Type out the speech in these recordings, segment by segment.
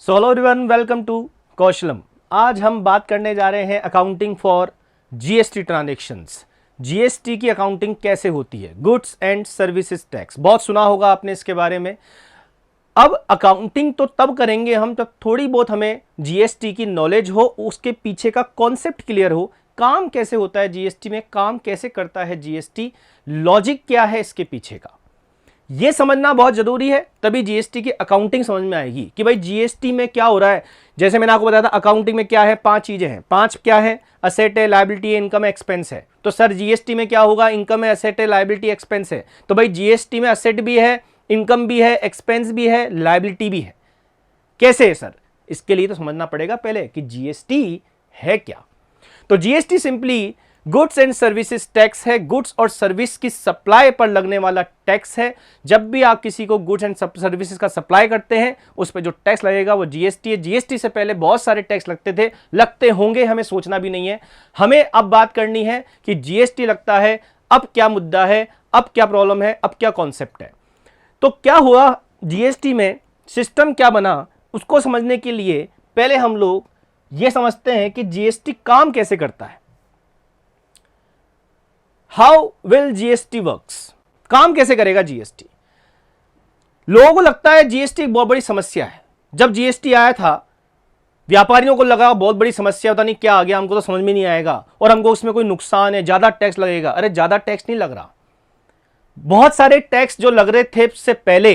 So hello everyone, welcome to Kaushalam. आज हम बात करने जा रहे हैं accounting for GST transactions. GST की अकाउंटिंग कैसे होती है, गुड्स एंड सर्विसेज टैक्स। बहुत सुना होगा आपने इसके बारे में। अब अकाउंटिंग तो तब करेंगे हम जब थोड़ी बहुत हमें जीएसटी की नॉलेज हो, उसके पीछे का कॉन्सेप्ट क्लियर हो, काम कैसे होता है जीएसटी में, काम कैसे करता है जीएसटी, लॉजिक क्या है इसके पीछे का, ये समझना बहुत जरूरी है। तभी जीएसटी की अकाउंटिंग समझ में आएगी कि भाई जीएसटी में क्या हो रहा है। जैसे मैंने आपको बताया था अकाउंटिंग में क्या है, 5 चीजें हैं। 5 क्या है? असेट है, लायबिलिटी है, इनकम है, एक्सपेंस है। तो सर जीएसटी में क्या होगा? इनकम है, असेट है, लायबिलिटी, एक्सपेंस है। तो भाई जीएसटी में असेट भी है, इनकम भी है, एक्सपेंस भी है, लायबिलिटी भी है। कैसे है सर? इसके लिए तो समझना पड़ेगा पहले कि जीएसटी है क्या। तो GST simply goods and services tax है। गुड्स और सर्विस की सप्लाई पर लगने वाला टैक्स है। जब भी आप किसी को गुड्स एंड सर्विसेज का सप्लाई करते हैं, उस पर जो टैक्स लगेगा वो जीएसटी है। जीएसटी से पहले बहुत सारे टैक्स लगते थे, लगते होंगे, हमें सोचना भी नहीं है। हमें अब बात करनी है कि जीएसटी लगता है, अब क्या मुद्दा है, अब क्या प्रॉब्लम है, अब क्या कॉन्सेप्ट है। तो क्या हुआ जीएसटी में, सिस्टम क्या बना, उसको समझने के लिए पहले हम लोग ये समझते हैं कि जीएसटी काम कैसे करता है। हाउ विल जीएसटी वर्क्स, काम कैसे करेगा जीएसटी। लोगों को लगता है जीएसटी एक बहुत बड़ी समस्या है। जब जीएसटी आया था व्यापारियों को लगा बहुत बड़ी समस्या, होता नहीं क्या आ गया, हमको तो समझ में नहीं आएगा और हमको उसमें कोई नुकसान है, ज्यादा टैक्स लगेगा। अरे ज्यादा टैक्स नहीं लग रहा, बहुत सारे टैक्स जो लग रहे थे से पहले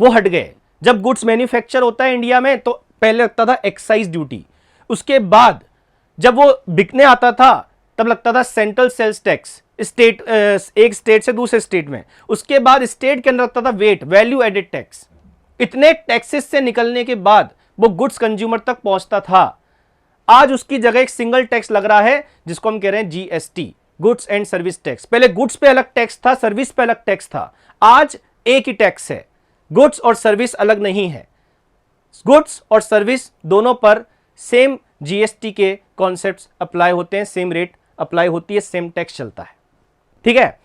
वो हट गए। जब गुड्स मैन्युफैक्चर होता है इंडिया में तो पहले लगता था एक्साइज ड्यूटी, उसके बाद जब वो बिकने आता था तब लगता था सेंट्रल सेल्स टैक्स, स्टेट एक स्टेट से दूसरे स्टेट में, उसके बाद स्टेट के अंदर लगता था वेट, वैल्यू एडेड टैक्स। इतने टैक्सेस से निकलने के बाद वो गुड्स कंज्यूमर तक पहुंचता था। आज उसकी जगह एक सिंगल टैक्स लग रहा है जिसको हम कह रहे हैं GST, goods and service tax. पहले गुड्स पे अलग टैक्स था, सर्विस पे अलग टैक्स था, आज एक ही टैक्स है। गुड्स और सर्विस अलग नहीं है, गुड्स और सर्विस दोनों पर सेम जीएसटी के कॉन्सेप्ट्स अप्लाई होते हैं, सेम रेट अप्लाई होती है, सेम टैक्स चलता है। ठीक है,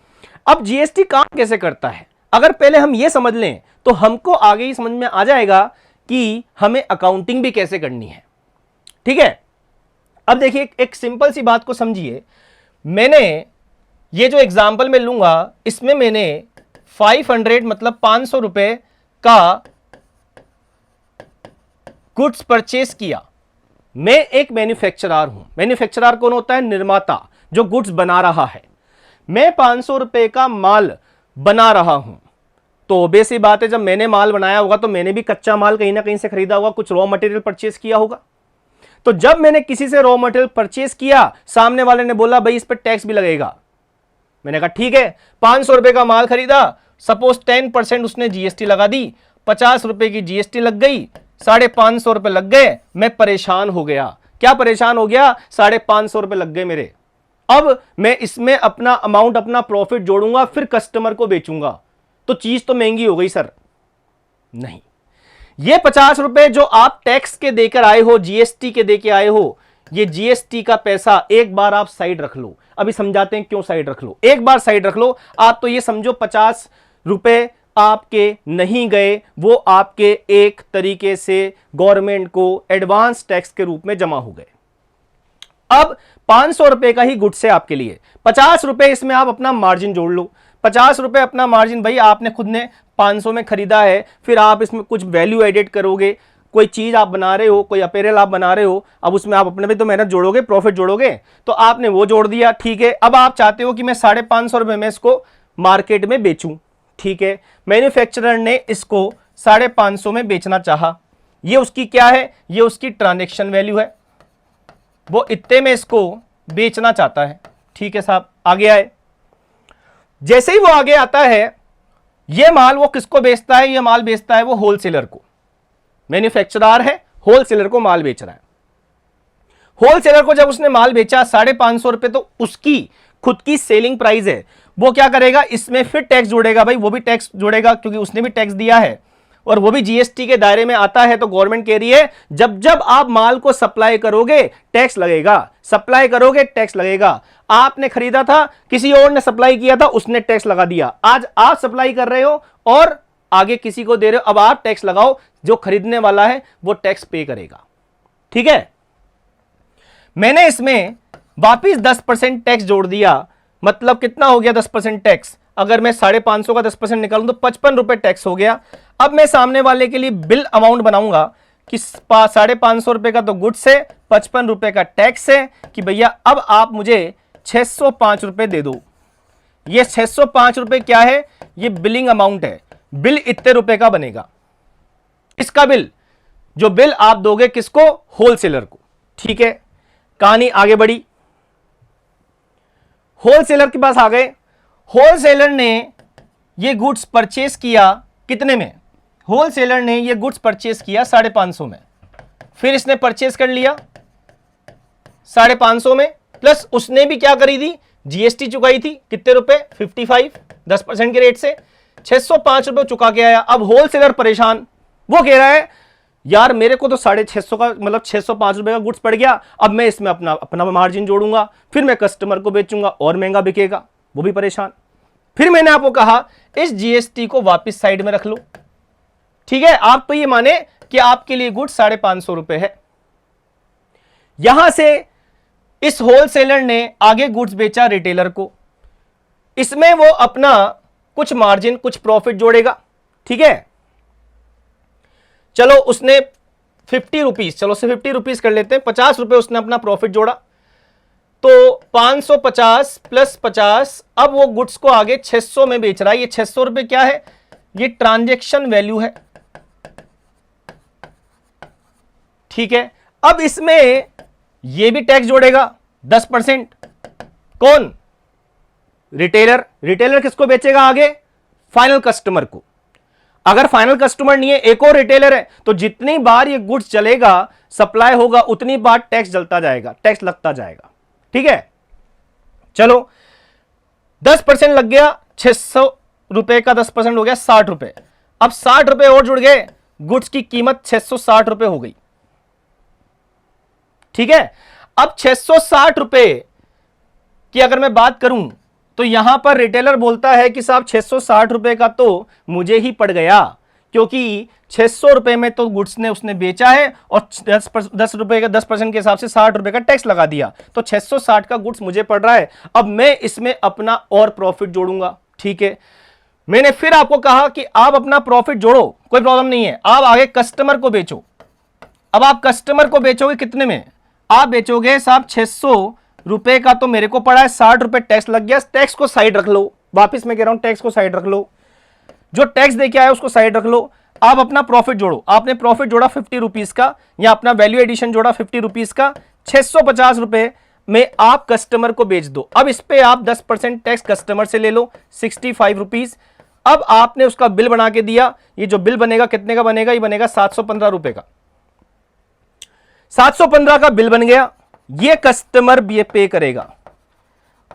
अब जीएसटी काम कैसे करता है अगर पहले हम ये समझ लें तो हमको आगे ही समझ में आ जाएगा कि हमें अकाउंटिंग भी कैसे करनी है। ठीक है, अब देखिए एक सिंपल सी बात को समझिए। मैंने ये जो एग्जांपल में लूंगा इसमें मैंने 500 मतलब 500 रुपए का गुड्स परचेस किया। मैं एक मैन्युफैक्चरर हूं। मैन्युफैक्चरर कौन होता है? निर्माता, जो गुड्स बना रहा है। मैं 500 रुपए का माल बना रहा हूं, तो बेसिक बात है जब मैंने माल बनाया होगा तो मैंने भी कच्चा माल कहीं ना कहीं से खरीदा होगा, कुछ रॉ मटेरियल परचेस किया होगा। तो जब मैंने किसी से रॉ मटेरियल परचेस किया, सामने वाले ने बोला भाई इस पर टैक्स भी लगेगा। मैंने कहा ठीक है, 500 रुपए का माल खरीदा, सपोज 10% उसने जीएसटी लगा दी, 50 रुपए की जीएसटी लग गई, 550 रुपए लग गए। मैं परेशान हो गया। क्या परेशान हो गया? 550 रुपए लग गए मेरे। अब मैं इसमें अपना अमाउंट, अपना प्रॉफिट जोड़ूंगा, फिर कस्टमर को बेचूंगा, तो चीज तो महंगी हो गई सर। नहीं, ये 50 रुपए जो आप टैक्स के देकर आए हो, जीएसटी के देके आए हो, ये जीएसटी का पैसा एक बार आप साइड रख लो। अभी समझाते हैं क्यों साइड रख लो। एक बार साइड रख लो। आप तो ये समझो 50 रुपए आपके नहीं गए, वो आपके एक तरीके से गवर्नमेंट को एडवांस टैक्स के रूप में जमा हो गए। अब 500 रुपए का ही गुड्स है आपके लिए, 50 रुपए इसमें आप अपना मार्जिन जोड़ लो। 50 रुपए अपना मार्जिन, भाई आपने खुद ने 500 में खरीदा है, फिर आप इसमें कुछ वैल्यू एडेड करोगे, कोई चीज आप बना रहे हो, कोई अपैरल आप बना रहे हो, अब उसमें आप अपने भी तो मेहनत जोड़ोगे, प्रॉफिट जोड़ोगे, तो आपने वो जोड़ दिया। ठीक है, अब आप चाहते हो कि मैं 550 रुपए में इसको मार्केट में बेचूं। ठीक है, मैन्युफैक्चरर ने इसको 550 में बेचना चाहा। ये उसकी क्या है? ये उसकी ट्रांजैक्शन वैल्यू है, वो इतने में इसको बेचना चाहता है। ठीक है साहब, आगे आए। जैसे ही वो आगे आता है, ये माल वो किसको बेचता है? ये माल बेचता है वो होलसेलर को। मैन्युफैक्चरर है, होलसेलर को माल बेच रहा है। होलसेलर को जब उसने माल बेचा 550 रुपए, तो उसकी खुद की सेलिंग प्राइस है। वो क्या करेगा? इसमें फिर टैक्स जोड़ेगा। भाई वो भी टैक्स जोड़ेगा क्योंकि उसने भी टैक्स दिया है और वो भी जीएसटी के दायरे में आता है। तो गवर्नमेंट कह रही है जब जब आप माल को सप्लाई करोगे टैक्स लगेगा, सप्लाई करोगे टैक्स लगेगा। आपने खरीदा था, किसी और ने सप्लाई किया था, उसने टैक्स लगा दिया। आज आप सप्लाई कर रहे हो और आगे किसी को दे रहे हो, अब आप टैक्स लगाओ। जो खरीदने वाला है वो टैक्स पे करेगा। ठीक है, मैंने इसमें वापिस 10% टैक्स जोड़ दिया, मतलब कितना हो गया 10% टैक्स। अगर मैं 550 का 10% निकालूं तो 55 रुपए टैक्स हो गया। अब मैं सामने वाले के लिए बिल अमाउंट बनाऊंगा कि 550 रुपए का तो गुड्स है, 55 रुपए का टैक्स है, कि भैया अब आप मुझे 605 रुपए दे दो। ये 605 रुपए क्या है, ये बिलिंग अमाउंट है। बिल इतने रुपए का बनेगा। इसका बिल, जो बिल आप दोगे किसको, होलसेलर को। ठीक है, कहानी आगे बढ़ी, होलसेलर के पास आ गए। होलसेलर ने ये गुड्स परचेस किया कितने में, होलसेलर ने ये गुड्स परचेस किया 550 में। फिर इसने परचेस कर लिया 550 में, प्लस उसने भी क्या करी थी, जीएसटी चुकाई थी कितने रुपए, 55, 10% के रेट से 605 रुपए चुका के आया। अब होलसेलर परेशान, वो कह रहा है यार मेरे को तो 650 का मतलब 605 रुपए का गुड्स पड़ गया, अब मैं इसमें अपना मार्जिन जोड़ूंगा, फिर मैं कस्टमर को बेचूंगा और महंगा बिकेगा, वो भी परेशान। फिर मैंने आपको कहा इस जीएसटी को वापस साइड में रख लो। ठीक है, आप तो ये माने कि आपके लिए गुड्स 550 रुपए है। यहां से इस होलसेलर ने आगे गुड्स बेचा रिटेलर को, इसमें वो अपना कुछ मार्जिन कुछ प्रॉफिट जोड़ेगा। ठीक है, चलो उसने 50 रुपीज, चलो से 50 रुपीज कर लेते हैं, 50 रुपए उसने अपना प्रॉफिट जोड़ा, तो 550 प्लस 50, अब वो गुड्स को आगे 600 में बेच रहा है। ये 600 रुपए क्या है, ये ट्रांजैक्शन वैल्यू है। ठीक है, अब इसमें ये भी टैक्स जोड़ेगा 10%। कौन, रिटेलर। रिटेलर किसको बेचेगा आगे, फाइनल कस्टमर को। अगर फाइनल कस्टमर नहीं है, एक और रिटेलर है, तो जितनी बार ये गुड्स चलेगा, सप्लाई होगा, उतनी बार टैक्स जलता जाएगा, टैक्स लगता जाएगा। ठीक है, चलो 10% लग गया, 600 रुपए का 10% हो गया 60 रुपए। अब 60 रुपए और जुड़ गए, गुड्स की कीमत 660 रुपए हो गई। ठीक है, अब 660 रुपए की अगर मैं बात करूं तो यहां पर रिटेलर बोलता है कि साहब 660 रुपए का तो मुझे ही पड़ गया, क्योंकि 600 रुपए में तो गुड्स ने उसने बेचा है और 10 रुपए का 10% के हिसाब से 60 रुपए का टैक्स लगा दिया, तो 660 का गुड्स मुझे पड़ रहा है। अब मैं इसमें अपना और प्रॉफिट जोड़ूंगा। ठीक है, मैंने फिर आपको कहा कि आप अपना प्रॉफिट जोड़ो, कोई प्रॉब्लम नहीं है, आप आगे कस्टमर को बेचो। अब आप कस्टमर को बेचोगे कितने में, आप बेचोगे साहब 600 रुपए का तो मेरे को पड़ा है, 60 रुपए टैक्स लग गया, टैक्स को साइड रख लो। वापिस मैं कह रहा हूं टैक्स को साइड रख लो, जो टैक्स देके आया उसको साइड रख लो। आप अपना प्रॉफिट जोड़ो, आपने प्रॉफिट जोड़ा 50 रुपीज का, या अपना वैल्यू एडिशन जोड़ा 50 रुपीज का, 650 रुपए में आप कस्टमर को बेच दो। अब इस पे आप 10% टैक्स कस्टमर से ले लो, 65 रुपीज। अब आपने उसका बिल बना के दिया, ये जो बिल बनेगा कितने का बनेगा, ये बनेगा 715 रुपए का। 715 का बिल बन गया, ये कस्टमर भी पे करेगा।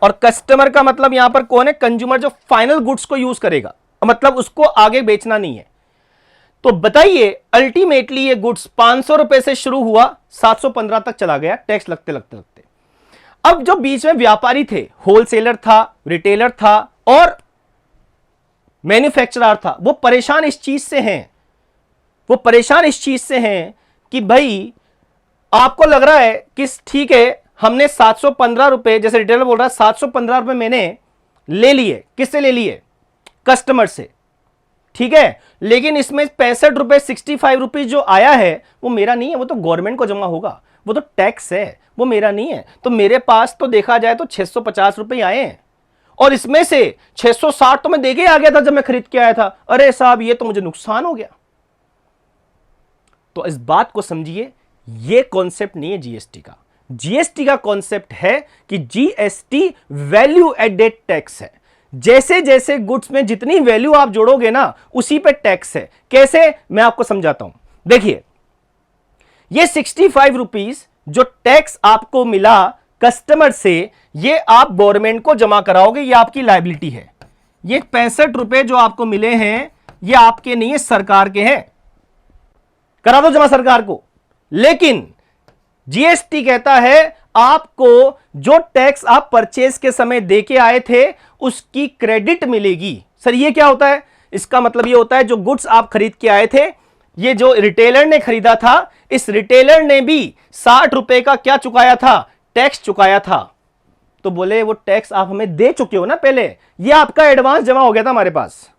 और कस्टमर का मतलब यहां पर कौन है, कंज्यूमर, जो फाइनल गुड्स को यूज करेगा, मतलब उसको आगे बेचना नहीं है। तो बताइए अल्टीमेटली ये गुड्स 500 रुपए से शुरू हुआ, 715 तक चला गया, टैक्स लगते लगते लगते। अब जो बीच में व्यापारी थे, होलसेलर था, रिटेलर था और मैन्युफैक्चरर था, वो परेशान इस चीज से हैं, वो परेशान इस चीज से हैं कि भाई आपको लग रहा है कि ठीक है हमने 715 रुपए, जैसे रिटेलर बोल रहा है 715 रुपए मैंने ले लिए, किससे ले लिए, कस्टमर से। ठीक है, लेकिन इसमें 65 रुपए 65 रुपीज जो आया है वो मेरा नहीं है, वो तो गवर्नमेंट को जमा होगा, वो तो टैक्स है, वो मेरा नहीं है। तो मेरे पास तो देखा जाए तो 650 रुपए आए हैं, और इसमें से 660 तो मैं देके आ गया था जब मैं खरीद के आया था। अरे साहब ये तो मुझे नुकसान हो गया। तो इस बात को समझिए, ये कॉन्सेप्ट नहीं है जीएसटी का। जीएसटी का कॉन्सेप्ट है कि जीएसटी वैल्यू एडेड टैक्स है। जैसे जैसे गुड्स में जितनी वैल्यू आप जोड़ोगे ना, उसी पे टैक्स है। कैसे, मैं आपको समझाता हूं। देखिए, ये 65 रुपीज जो टैक्स आपको मिला कस्टमर से, ये आप गवर्नमेंट को जमा कराओगे, ये आपकी लायबिलिटी है। ये 65 रुपए जो आपको मिले हैं, ये आपके नहीं है, सरकार के हैं, करा दो जमा सरकार को। लेकिन जीएसटी कहता है आपको जो टैक्स आप परचेज के समय देके आए थे उसकी क्रेडिट मिलेगी। सर ये क्या होता है, इसका मतलब ये होता है जो गुड्स आप खरीद के आए थे, ये जो रिटेलर ने खरीदा था, इस रिटेलर ने भी 60 रुपए का क्या चुकाया था, टैक्स चुकाया था। तो बोले वो टैक्स आप हमें दे चुके हो ना पहले, ये आपका एडवांस जमा हो गया था हमारे पास,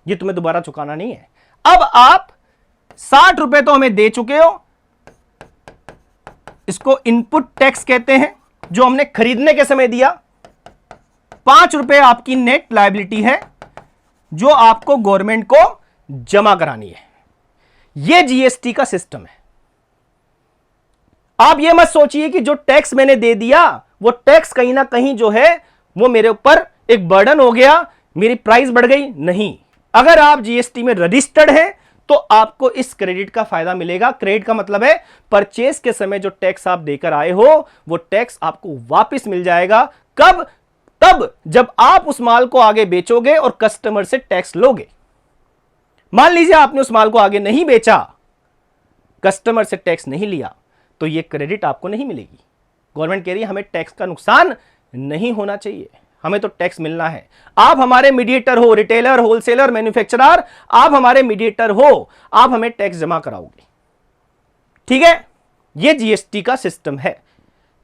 ये तुम्हें दोबारा चुकाना नहीं है। अब आप 60 रुपए तो हमें दे चुके हो, इसको इनपुट टैक्स कहते हैं, जो हमने खरीदने के समय दिया। 5 रुपए आपकी नेट लायबिलिटी है जो आपको गवर्नमेंट को जमा करानी है। यह जीएसटी का सिस्टम है। आप यह मत सोचिए कि जो टैक्स मैंने दे दिया वो टैक्स कहीं ना कहीं जो है वो मेरे ऊपर एक बर्डन हो गया, मेरी प्राइस बढ़ गई। नहीं, अगर आप जीएसटी में रजिस्टर्ड हैं तो आपको इस क्रेडिट का फायदा मिलेगा। क्रेडिट का मतलब है परचेस के समय जो टैक्स आप देकर आए हो वो टैक्स आपको वापस मिल जाएगा। कब? तब जब आप उस माल को आगे बेचोगे और कस्टमर से टैक्स लोगे। मान लीजिए आपने उस माल को आगे नहीं बेचा, कस्टमर से टैक्स नहीं लिया, तो यह क्रेडिट आपको नहीं मिलेगी। गवर्नमेंट कह रही है हमें टैक्स का नुकसान नहीं होना चाहिए, हमें तो टैक्स मिलना है। आप हमारे मीडिएटर हो, रिटेलर, होलसेलर, मैन्युफैक्चरर, आप हमारे मीडिएटर हो, आप हमें टैक्स जमा कराओगे। ठीक है, यह जीएसटी का सिस्टम है।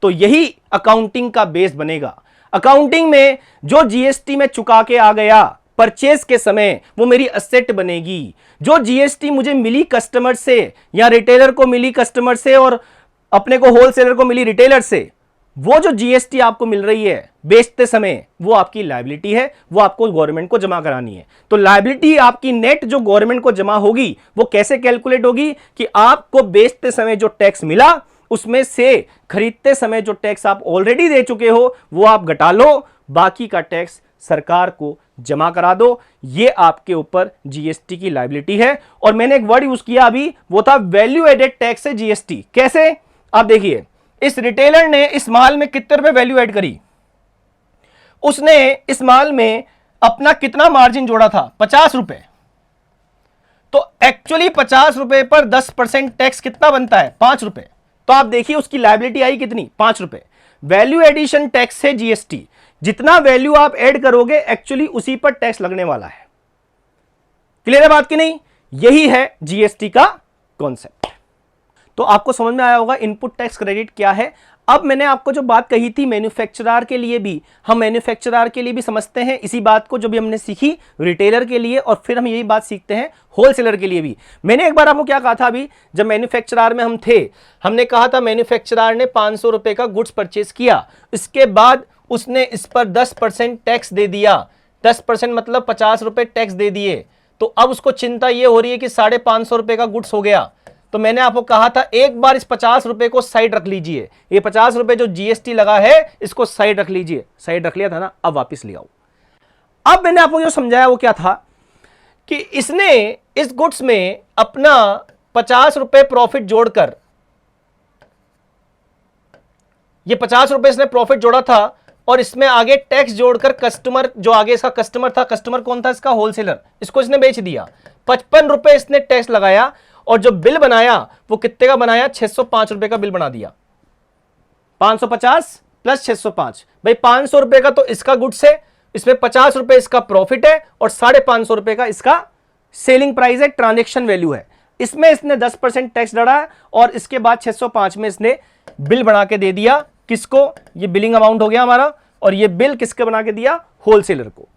तो यही अकाउंटिंग का बेस बनेगा। अकाउंटिंग में जो जीएसटी में चुका के आ गया परचेज के समय, वो मेरी असेट बनेगी। जो जीएसटी मुझे मिली कस्टमर से या रिटेलर को मिली कस्टमर से और अपने को होलसेलर को मिली रिटेलर से, वो जो जीएसटी आपको मिल रही है बेचते समय, वो आपकी लायबिलिटी है, वो आपको गवर्नमेंट को जमा करानी है। तो लायबिलिटी आपकी नेट जो गवर्नमेंट को जमा होगी वो कैसे कैलकुलेट होगी कि आपको बेचते समय जो टैक्स मिला उसमें से खरीदते समय जो टैक्स आप ऑलरेडी दे चुके हो वो आप घटा लो, बाकी का टैक्स सरकार को जमा करा दो। ये आपके ऊपर जीएसटी की लायबिलिटी है। और मैंने एक वर्ड यूज किया अभी, वो था वैल्यू एडेड टैक्स है जीएसटी। कैसे? आप देखिए, इस रिटेलर ने इस माल में कितने रुपए वैल्यू ऐड करी, उसने इस माल में अपना कितना मार्जिन जोड़ा था, 50 रुपए। तो एक्चुअली 50 रुपए पर 10% टैक्स कितना बनता है, 5 रुपए। तो आप देखिए उसकी लायबिलिटी आई कितनी, 5 रुपए। वैल्यू एडिशन टैक्स है जीएसटी। जितना वैल्यू आप ऐड करोगे एक्चुअली उसी पर टैक्स लगने वाला है। क्लियर है बात की नहीं? यही है जीएसटी का कॉन्सेप्ट। तो आपको समझ में आया होगा इनपुट टैक्स क्रेडिट क्या है। अब मैंने आपको जो बात कही थी मैन्युफैक्चरर के लिए भी, हम मैन्युफैक्चरर के लिए भी समझते हैं इसी बात को जो भी हमने सीखी रिटेलर के लिए, और फिर हम यही बात सीखते हैं होलसेलर के लिए भी। मैंने एक बार आपको क्या कहा था, अभी जब मैन्युफैक्चरर में हम थे, हमने कहा था मैन्युफैक्चरर ने 500 रुपए का गुड्स परचेज किया, इसके बाद उसने इस पर 10% टैक्स दे दिया। 10% मतलब 50 रुपए टैक्स दे दिए। तो अब उसको चिंता यह हो रही है कि 550 रुपए का गुड्स हो गया। तो मैंने आपको कहा था एक बार इस 50 रुपए को साइड रख लीजिए, ये 50 रुपए जो जीएसटी लगा है इसको साइड रख लीजिए। साइड रख लिया था ना, अब वापस ले आओ। अब मैंने आपको जो समझाया वो क्या था कि इसने इस गुड्स में अपना 50 रुपए प्रॉफिट जोड़कर, ये 50 रुपए इसने प्रॉफिट जोड़ा था और इसमें आगे टैक्स जोड़कर कस्टमर, जो आगे इसका कस्टमर था, कस्टमर कौन था इसका, होलसेलर, इसको इसने बेच दिया। 55 रुपए इसने टैक्स लगाया और जो बिल बनाया वो कितने का बनाया, 605 रुपए का बिल बना दिया। 550 प्लस 605, भाई 500 रुपए का तो इसका गुड्स है, इसमें 50 रुपए इसका प्रॉफिट है और 550 रुपए का इसका सेलिंग प्राइस है, ट्रांजेक्शन वैल्यू है। इसमें इसने 10% टैक्स डरा और इसके बाद 605 में इसने बिल बना के दे दिया। किसको? ये बिलिंग अमाउंट हो गया हमारा, और ये बिल किसके बना के दिया, होलसेलर को।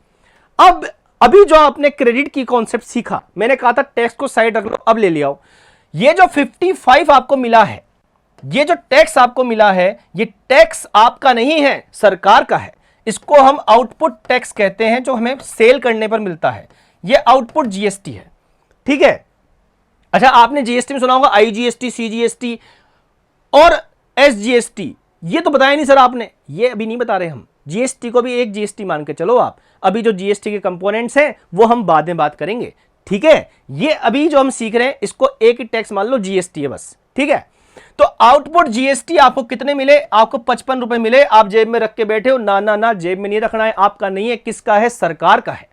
अब अभी जो आपने क्रेडिट की कॉन्सेप्ट सीखा, मैंने कहा था टैक्स को साइड रख लो, अब ले लिया। ये जो 55 आपको मिला है, ये जो टैक्स आपको मिला है, ये टैक्स आपका नहीं है, सरकार का है। इसको हम आउटपुट टैक्स कहते हैं, जो हमें सेल करने पर मिलता है। ये आउटपुट जीएसटी है, ठीक है। अच्छा, आपने जीएसटी में सुना होगा आईजीएसटी, सीजीएसटी और एसजीएसटी, ये तो बताया नहीं सर आपने, ये अभी नहीं बता रहे हम। जीएसटी को भी एक जीएसटी मान के चलो आप। अभी जो जीएसटी के कंपोनेंट्स हैं वो हम बाद में बात करेंगे, ठीक है। ये अभी जो हम सीख रहे हैं इसको एक ही टैक्स मान लो, जीएसटी है बस, ठीक है। तो आउटपुट जीएसटी आपको कितने मिले, आपको 55 रुपए मिले। आप जेब में रख के बैठे हो, ना ना ना, जेब में नहीं रखना है, आपका नहीं है, किसका है, सरकार का है।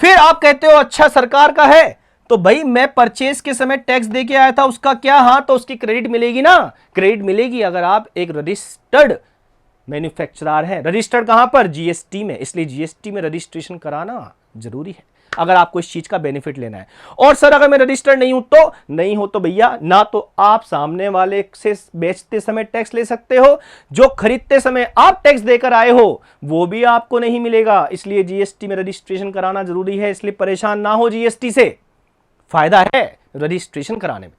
फिर आप कहते हो अच्छा सरकार का है तो भाई मैं परचेज के समय टैक्स दे के आया था, उसका क्या, हाँ तो उसकी क्रेडिट मिलेगी ना। क्रेडिट मिलेगी अगर आप एक रजिस्टर्ड मैन्युफैक्चरर है। रजिस्टर्ड कहां पर, जीएसटी में, इसलिए जीएसटी में रजिस्ट्रेशन कराना जरूरी है। अगर आपको इस चीज का बेनिफिट लेना है। और सर अगर मैं रजिस्टर्ड नहीं हूं तो भैया ना तो आप सामने वाले से बेचते समय टैक्स ले सकते हो, जो खरीदते समय आप टैक्स देकर आए हो वो भी आपको नहीं मिलेगा। इसलिए जीएसटी में रजिस्ट्रेशन कराना जरूरी है। इसलिए परेशान ना हो, जीएसटी से फायदा है रजिस्ट्रेशन कराने में।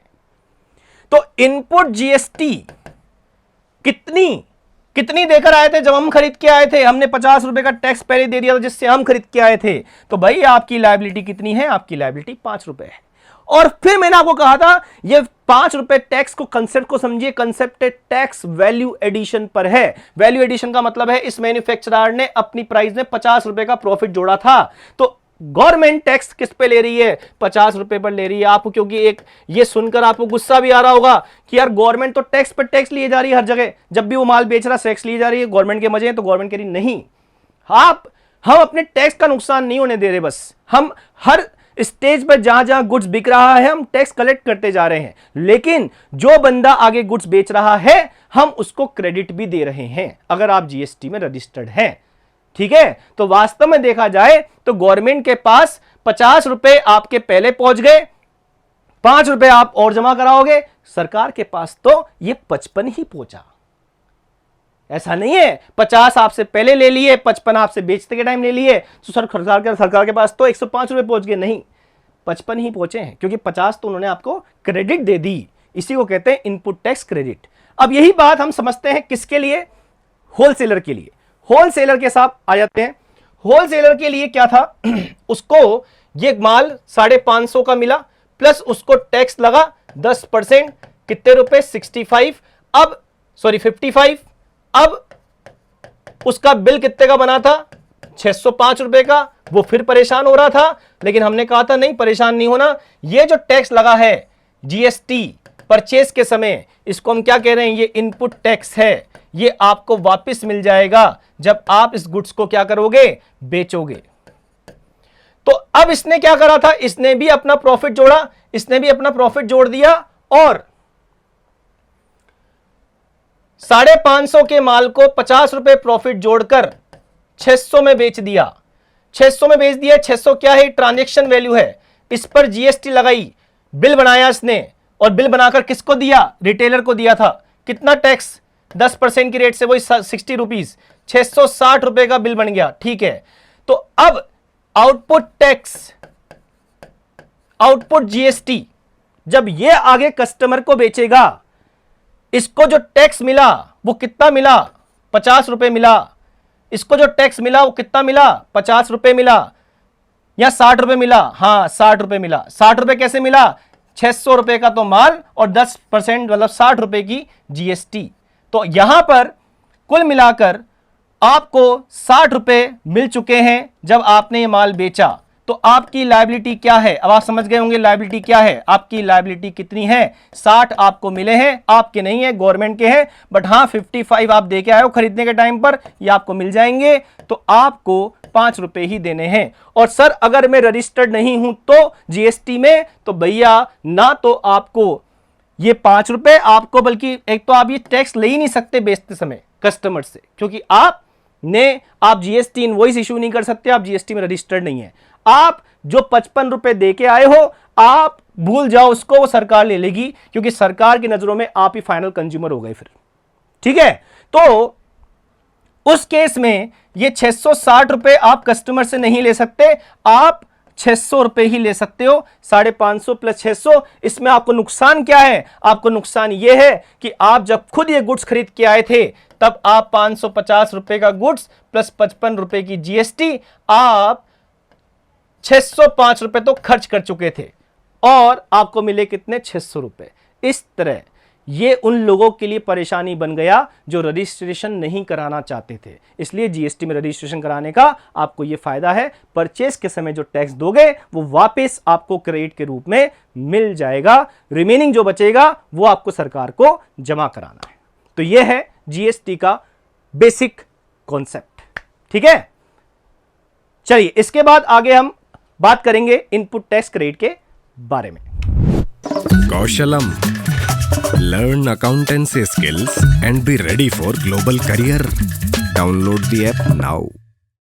तो इनपुट जीएसटी कितनी देकर आए थे जब हम खरीद के आए थे? हमने 50 रुपए का टैक्स पहले दे दिया था जिससे हम खरीद के आए थे। तो भाई आपकी लायबिलिटी कितनी है? आपकी लायबिलिटी 5 रुपए है। और फिर मैंने आपको कहा था ये 5 रुपए टैक्स को, कंसेप्ट को समझिए, कंसेप्ट टैक्स वैल्यू एडिशन पर है। वैल्यू एडिशन का मतलब है इस मैन्युफैक्चरर ने अपनी प्राइस में 50 रुपए का प्रॉफिट जोड़ा था, तो गवर्नमेंट टैक्स किस पे ले रही है? 50 रुपए पर ले रही है। आपको क्योंकि एक ये सुनकर आपको गुस्सा भी आ रहा होगा कि यार गवर्नमेंट तो टैक्स पर टैक्स लिए जा रही है हर जगह, जब भी वो माल बेच रहा टैक्स लिए जा रही है, गवर्नमेंट के मजे हैं। तो गवर्नमेंट कह रही नहीं, हम अपने टैक्स का नुकसान नहीं होने दे रहे, बस हम हर स्टेज पर जहां जहां गुड्स बिक रहा है हम टैक्स कलेक्ट करते जा रहे हैं, लेकिन जो बंदा आगे गुड्स बेच रहा है हम उसको क्रेडिट भी दे रहे हैं अगर आप जीएसटी में रजिस्टर्ड हैं। ठीक है, तो वास्तव में देखा जाए तो गवर्नमेंट के पास 50 रुपए आपके पहले पहुंच गए, 5 रुपए आप और जमा कराओगे, सरकार के पास तो ये 55 ही पहुंचा। ऐसा नहीं है 50 आपसे पहले ले लिए, 55 आपसे बेचते के टाइम ले लिए, तो सरकार के पास तो 105 रुपए पहुंच गए। नहीं, 55 ही पहुंचे हैं, क्योंकि 50 तो उन्होंने आपको क्रेडिट दे दी। इसी को कहते हैं इनपुट टैक्स क्रेडिट। अब यही बात हम समझते हैं किसके लिए? होलसेलर के लिए। होलसेलर के साथ आ जाते हैं। होलसेलर के लिए क्या था? उसको ये माल 550 का मिला, प्लस उसको टैक्स लगा 10%, कितने रुपए? 55। अब 55। अब उसका बिल कितने का बना था? 605 रुपए का। वो फिर परेशान हो रहा था, लेकिन हमने कहा था नहीं, परेशान नहीं होना, ये जो टैक्स लगा है जीएसटी परचेज के समय, इसको हम क्या कह रहे हैं? ये इनपुट टैक्स है, ये आपको वापस मिल जाएगा जब आप इस गुड्स को क्या करोगे? बेचोगे। तो अब इसने क्या करा था? इसने भी अपना प्रॉफिट जोड़ा, इसने भी अपना प्रॉफिट जोड़ दिया और 550 के माल को 50 रुपए प्रॉफिट जोड़कर 600 में बेच दिया। 600 में बेच दिया। 600 क्या है? ट्रांजैक्शन वैल्यू है। इस पर जीएसटी लगाई, बिल बनाया इसने, और बिल बनाकर किसको दिया? रिटेलर को दिया था। कितना टैक्स? 10% की रेट से, वही 60 रुपीज, 660 रुपए का बिल बन गया। ठीक है, तो अब आउटपुट टैक्स, आउटपुट जीएसटी जब ये आगे कस्टमर को बेचेगा, इसको जो टैक्स मिला वो कितना मिला? 50 रुपए मिला। इसको जो टैक्स मिला वो कितना मिला? 50 रुपए मिला, या 60 रुपए मिला? हाँ, 60 रुपए मिला। 60 रुपए कैसे मिला? 600 रुपए का तो माल और 10% मतलब 60 रुपए की जीएसटी। तो यहां पर कुल मिलाकर आपको 60 रुपए मिल चुके हैं जब आपने ये माल बेचा। तो आपकी लायबिलिटी क्या है? अब आप समझ गए होंगे लायबिलिटी क्या है। आपकी लायबिलिटी कितनी है? 60 आपको मिले हैं, आपके नहीं है, गवर्नमेंट के हैं, बट हाँ 55 आप दे के आए हो खरीदने के टाइम पर, ये आपको मिल जाएंगे। तो आपको 5 रुपए ही देने हैं। और सर अगर मैं रजिस्टर्ड नहीं हूं तो जीएसटी में, तो भैया ना तो आपको ये 5 रुपए आपको, बल्कि एक तो आप ये टैक्स ले ही नहीं सकते बेचते समय कस्टमर से, क्योंकि आप जीएसटी इनवॉइस इशू नहीं कर सकते, आप जीएसटी में रजिस्टर्ड नहीं है। आप जो 55 रुपए दे के आए हो आप भूल जाओ उसको, वो सरकार ले लेगी, क्योंकि सरकार की नजरों में आप ही फाइनल कंज्यूमर हो गए फिर। ठीक है, तो उस केस में ये 660 रुपए आप कस्टमर से नहीं ले सकते, आप 600 रुपए ही ले सकते हो। 550 प्लस 600, इसमें आपको नुकसान क्या है? आपको नुकसान यह है कि आप जब खुद ये गुड्स खरीद के आए थे तब आप 550 रुपए का गुड्स प्लस 55 रुपए की जीएसटी, आप 605 रुपए तो खर्च कर चुके थे और आपको मिले कितने? 600 रुपए। इस तरह ये उन लोगों के लिए परेशानी बन गया जो रजिस्ट्रेशन नहीं कराना चाहते थे। इसलिए जीएसटी में रजिस्ट्रेशन कराने का आपको ये फायदा है, परचेस के समय जो टैक्स दोगे वो वापस आपको क्रेडिट के रूप में मिल जाएगा, रिमेनिंग जो बचेगा वो आपको सरकार को जमा कराना है। तो ये है जीएसटी का बेसिक कॉन्सेप्ट। ठीक है, चलिए इसके बाद आगे हम बात करेंगे इनपुट टैक्स क्रेडिट के बारे में। कौशलम, learn accountancy skills and be ready for global career. Download the app now.